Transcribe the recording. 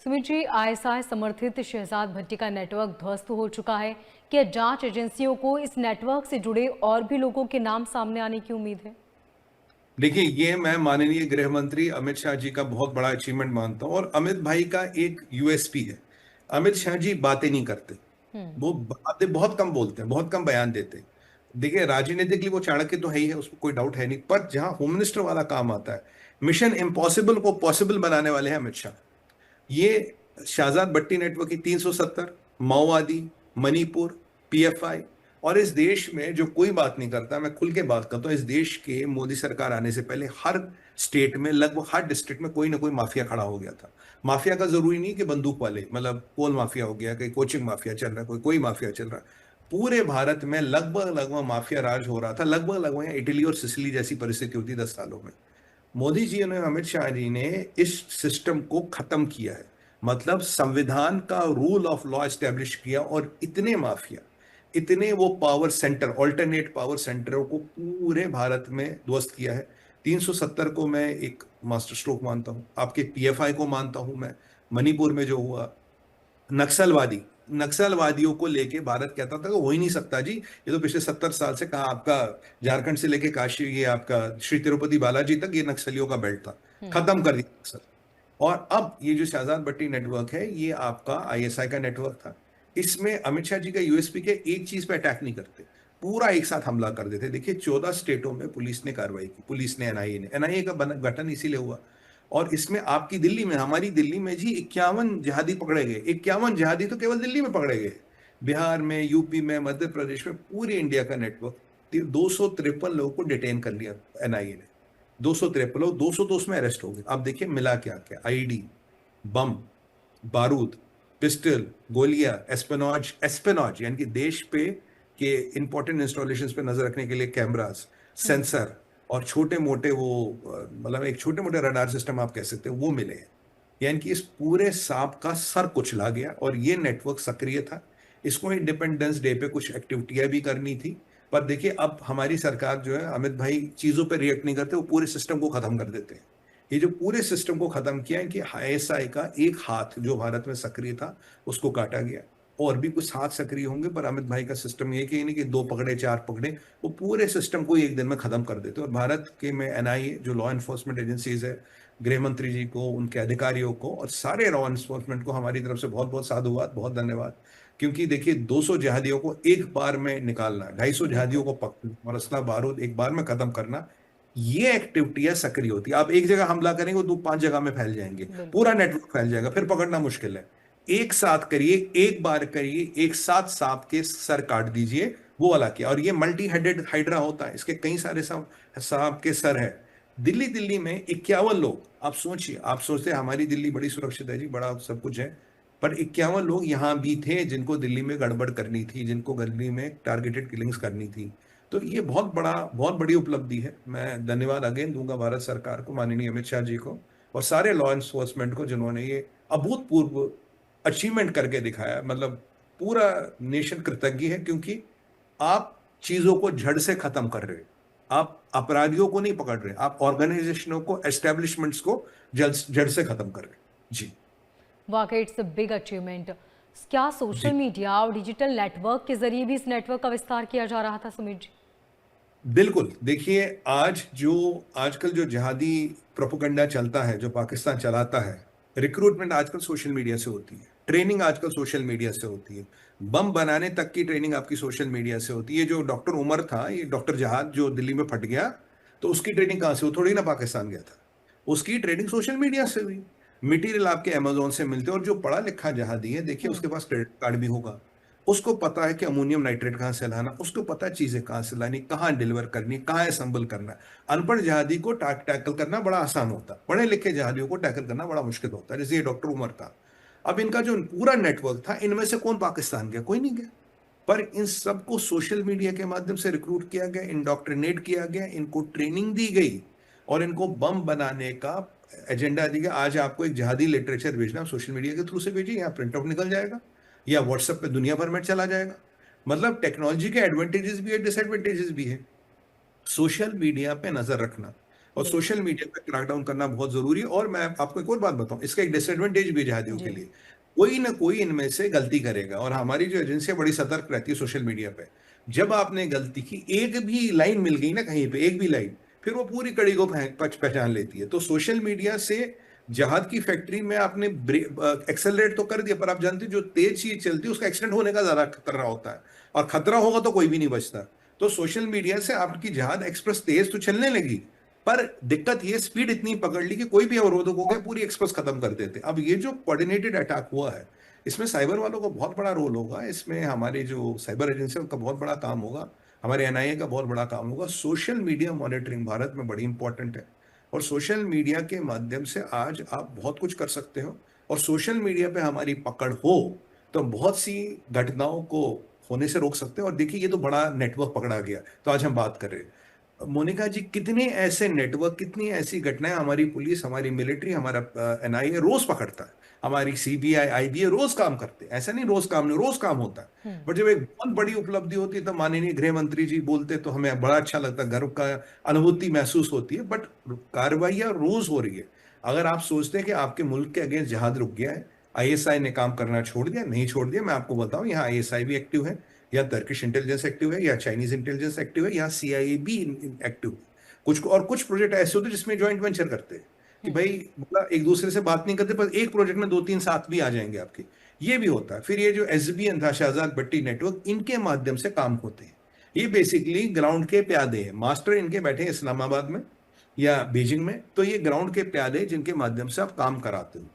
Sumit ji, ISI समर्थित शहजाद भट्टी का network ध्वस्त हो चुका है। क्या जांच एजेंसियों को इस नेटवर्क से जुड़े और भी लोगों के नाम सामने आने की उम्मीद है? देखिए, ये मैं माननीय गृह मंत्री अमित शाह जी का बहुत बड़ा अचीवमेंट मानता हूँ और अमित भाई का एक यूएसपी है। अमित शाह जी बातें नहीं करते, वो बातें बहुत कम बोलते हैं, बहुत कम बयान देते हैं। देखिए, राजनीतिकली वो चाणक्य तो है ही है, उसमें कोई डाउट है नहीं, पर जहां होम मिनिस्टर वाला काम आता है, मिशन इम्पॉसिबल को पॉसिबल बनाने वाले हैं अमित शाह। ये शहजाद भट्टी नेटवर्क की 370, माओवादी, मणिपुर, पीएफआई, और इस देश में जो कोई बात नहीं करता, मैं खुल के बात करता हूँ, इस देश के मोदी सरकार आने से पहले हर स्टेट में, लगभग हर डिस्ट्रिक्ट में कोई ना कोई माफिया खड़ा हो गया था। माफिया का जरूरी नहीं कि बंदूक वाले, मतलब कोल माफिया हो गया, कहीं कोचिंग माफिया चल रहा है, कोई कोई माफिया चल रहा है। पूरे भारत में लगभग लगभग माफिया राज हो रहा था, लगभग लगभग इटली और सिसिली जैसी परिस्थिति होती 10 सालों में। मोदी जी ने, अमित शाह जी ने इस सिस्टम को खत्म किया है, मतलब संविधान का रूल ऑफ लॉ एस्टेब्लिश किया, और इतने माफिया, इतने वो पावर सेंटर, ऑल्टरनेट पावर सेंटरों को पूरे भारत में ध्वस्त किया है। 370 को मैं एक मास्टर स्ट्रोक मानता हूं, आपके पीएफआई को मानता हूं मैं। मणिपुर में जो हुआ, नक्सलवादी, नक्सलवादियों को लेके भारत कहता था कि हो ही नहीं सकता जी, ये तो पिछले 70 साल से, कहा आपका झारखंड से लेके काशी, ये आपका श्री तिरुपति बालाजी तक ये नक्सलियों का बेल्ट था, खत्म कर दिया नक्सल। और अब ये जो शहजाद भट्टी नेटवर्क है, ये आपका आईएसआई का नेटवर्क था। इसमें अमित शाह जी का यूएसपी के एक चीज पे अटैक नहीं करते, पूरा एक साथ हमला कर देते। देखिए, 14 स्टेटों में पुलिस ने कार्रवाई की, पुलिस ने, एनआईए का गठन इसीलिए हुआ। और इसमें आपकी दिल्ली में, हमारी दिल्ली में जी 51 जिहादी पकड़े गए। 51 जिहादी तो केवल दिल्ली में पकड़े गए, बिहार में, यूपी में, मध्य प्रदेश में, पूरे इंडिया का नेटवर्क। 253 लोगों को डिटेन कर लिया एनआईए ने। 253 लोग, 200 तो उसमें अरेस्ट हो गए। आप देखिए मिला क्या क्या, आईडी, बम, बारूद, पिस्टल, गोलियां, एस्पेनॉज, एस्पेनॉज यानी कि देश पे के इंपॉर्टेंट इंस्टॉलेशंस पे नजर रखने के लिए कैमरास, सेंसर, और छोटे मोटे वो, मतलब एक छोटे मोटे रडार सिस्टम आप कह सकते हो, वो मिले हैं। यानी कि इस पूरे सांप का सर कुचला गया, और ये नेटवर्क सक्रिय था। इसको इंडिपेंडेंस डे पे कुछ एक्टिविटियां भी करनी थी, पर देखिए अब हमारी सरकार जो है, अमित भाई चीजों पे रिएक्ट नहीं करते, वो पूरे सिस्टम को खत्म कर देते हैं। ये जो पूरे सिस्टम को खत्म किया है कि आईएसआई का एक हाथ जो भारत में सक्रिय था, उसको काटा गया। और भी कुछ हाथ सक्रिय होंगे, पर अमित भाई का सिस्टम ये कि नहीं कि 2 पकड़े 4 पकड़े, वो पूरे सिस्टम को एक दिन में खत्म कर देते। और भारत के में एनआईए जो लॉ एनफोर्समेंट एजेंसीज है, गृह मंत्री जी को, उनके अधिकारियों को, और सारे लॉ एनफोर्समेंट को हमारी तरफ से बहुत बहुत साधुवाद, बहुत धन्यवाद। क्योंकि देखिए, 200 जिहादियों को एक बार में निकालना, 250 जिहादियों को पकड़ना और असला बारूद एक बार में खत्म करना, ये एक्टिविटियां सक्रिय होती है। आप एक जगह हमला करेंगे, तो 5 जगह में फैल जाएंगे, बिल्कुल। पूरा नेटवर्क फैल जाएगा, फिर पकड़ना मुश्किल है। एक साथ करिए, एक बार करिए, एक साथ सांप के सर काट दीजिए, वो वाला किया। और ये मल्टी हेडेड हाइड्रा होता है, इसके कई सारे सांप, सांप के सर है। दिल्ली दिल्ली में 51 लोग, आप सोचिए, आप सोचते हैं हमारी दिल्ली बड़ी सुरक्षित है जी, बड़ा सब कुछ है, पर 51 लोग यहां भी थे जिनको दिल्ली में गड़बड़ करनी थी, जिनको दिल्ली में टारगेटेड किलिंग्स करनी थी। तो ये बहुत बड़ा, बहुत बड़ी उपलब्धि है। मैं धन्यवाद अगेन दूंगा भारत सरकार को, माननीय अमित शाह जी को, और सारे लॉ एनफोर्समेंट को, जिन्होंने ये अभूतपूर्व अचीवमेंट करके दिखाया। मतलब पूरा नेशन कृतज्ञ है, क्योंकि आप चीजों को जड़ से खत्म कर रहे हो। आप अपराधियों को नहीं पकड़ रहे, आप ऑर्गेनाइजेशनों को, एस्टेब्लिशमेंट्स को जड़ से खत्म कर रहे हो। जी वाकई इट्स अ बिग अचीवमेंट। क्या सोशल जी मीडिया और डिजिटल नेटवर्क के जरिए भी इस नेटवर्क का विस्तार किया जा रहा था, सुमित जी? बिल्कुल। देखिए, आजकल जो जिहादी प्रोपोगंडा चलता है, जो पाकिस्तान चलाता है, रिक्रूटमेंट आजकल सोशल मीडिया से होती है, ट्रेनिंग आजकल सोशल मीडिया से होती है, बम बनाने तक की ट्रेनिंग आपकी सोशल मीडिया से होती है। जो डॉक्टर उमर था, ये डॉक्टर जहाद जो दिल्ली में फट गया, तो उसकी ट्रेनिंग कहां से, वो थोड़ी ना पाकिस्तान गया था, उसकी ट्रेनिंग सोशल मीडिया से हुई। मटेरियल आपके अमेजोन से मिलते, और जो पढ़ा लिखा जहादी है, देखिए उसके पास क्रेडिट कार्ड भी होगा, उसको पता है कि अमोनियम नाइट्रेट कहां से लाना, उसको पता है चीजें कहां से लानी, कहां डिलीवर करनी, कहां असेंबल करना है। अनपढ़ जहादी को टैकल करना बड़ा आसान होता है, पढ़े लिखे जहादियों को टैकल करना बड़ा मुश्किल होता है, जैसे ये डॉक्टर उमर था। अब इनका जो पूरा नेटवर्क था, इनमें से कौन पाकिस्तान गया? कोई नहीं गया। पर इन सबको सोशल मीडिया के माध्यम से रिक्रूट किया गया, इंडोक्ट्रिनेट किया गया, इनको ट्रेनिंग दी गई, और इनको बम बनाने का एजेंडा दिया गया। आज आपको एक जिहादी लिटरेचर भेजना, सोशल मीडिया के थ्रू से भेजिए, यहाँ प्रिंट आउट निकल जाएगा, या व्हाट्सएप पे दुनिया भर में चला जाएगा। मतलब टेक्नोलॉजी के एडवांटेजेस भी है, डिसएडवांटेजेस भी है। सोशल मीडिया पे नजर रखना, और सोशल मीडिया पर क्रैकडाउन करना बहुत जरूरी है। और मैं आपको एक और बात बताऊं, इसका एक डिसएडवांटेज भी है जिहादियों के लिए। कोई ना कोई इनमें से गलती करेगा, और हमारी जो एजेंसी बड़ी सतर्क रहती है सोशल मीडिया पे। जब आपने गलती की, एक भी लाइन मिल गई ना कहीं पे, एक भी लाइन, फिर वो पूरी कड़ी को पहचान लेती है। तो सोशल मीडिया से जहाद की फैक्ट्री में आपने एक्सेलरेट तो कर दिया, पर आप जानते हो जो तेज चीज चलती है उसका एक्सीडेंट होने का ज्यादा खतरा होता है, और खतरा होगा तो कोई भी नहीं बचता। तो सोशल मीडिया से आपकी जहाद एक्सप्रेस तेज तो चलने लगी, पर दिक्कत ये स्पीड इतनी पकड़ ली कि कोई भी अवरोधक हो गया, पूरी एक्सप्रेस खत्म कर देते। अब ये जो कोऑर्डिनेटेड अटैक हुआ है, इसमें साइबर वालों का बहुत बड़ा रोल होगा, इसमें हमारे जो साइबर एजेंसी उनका बहुत बड़ा काम होगा, हमारे एनआईए का बहुत बड़ा काम होगा। सोशल मीडिया मॉनिटरिंग भारत में बड़ी इंपॉर्टेंट है, और सोशल मीडिया के माध्यम से आज आप बहुत कुछ कर सकते हो। और सोशल मीडिया पे हमारी पकड़ हो तो बहुत सी घटनाओं को होने से रोक सकते हैं। और देखिए, ये तो बड़ा नेटवर्क पकड़ा गया, तो आज हम बात कर रहे हैं। मोनिका जी, कितने ऐसे नेटवर्क, कितनी ऐसी घटनाएं हमारी पुलिस, हमारी मिलिट्री, हमारा एनआईए रोज पकड़ता है, हमारी सीबीआई, आईबीए रोज काम करते हैं। ऐसा नहीं रोज काम नहीं, रोज काम होता है। बट जब एक बहुत बड़ी उपलब्धि होती है तब माननीय गृह मंत्री जी बोलते तो हमें बड़ा अच्छा लगता है, गर्व का अनुभूति महसूस होती है। बट कार्रवाइयां रोज हो रही है। अगर आप सोचते हैं कि आपके मुल्क के अगेंस्ट जहाद रुक गया है, आईएसआई ने काम करना छोड़ दिया, नहीं छोड़ दिया। मैं आपको बताऊं, यहाँ आईएसआई भी एक्टिव है, या टर्किश इंटेलिजेंस एक्टिव है, या चाइनीज इंटेलिजेंस एक्टिव है, या सीआईए भी एक्टिव है। कुछ प्रोजेक्ट ऐसे होते हैं जिसमें ज्वाइंट वेंचर करते हैं कि भाई मतलब एक दूसरे से बात नहीं करते, पर एक प्रोजेक्ट में 2-3 साथ भी आ जाएंगे आपके, ये भी होता है। फिर ये जो एसबीएन था, शहजाद भट्टी नेटवर्क, इनके माध्यम से काम होते हैं। ये बेसिकली ग्राउंड के प्यादे हैं, मास्टर इनके बैठे हैं इस्लामाबाद में या बीजिंग में, तो ये ग्राउंड के प्यादे जिनके माध्यम से आप काम कराते हो।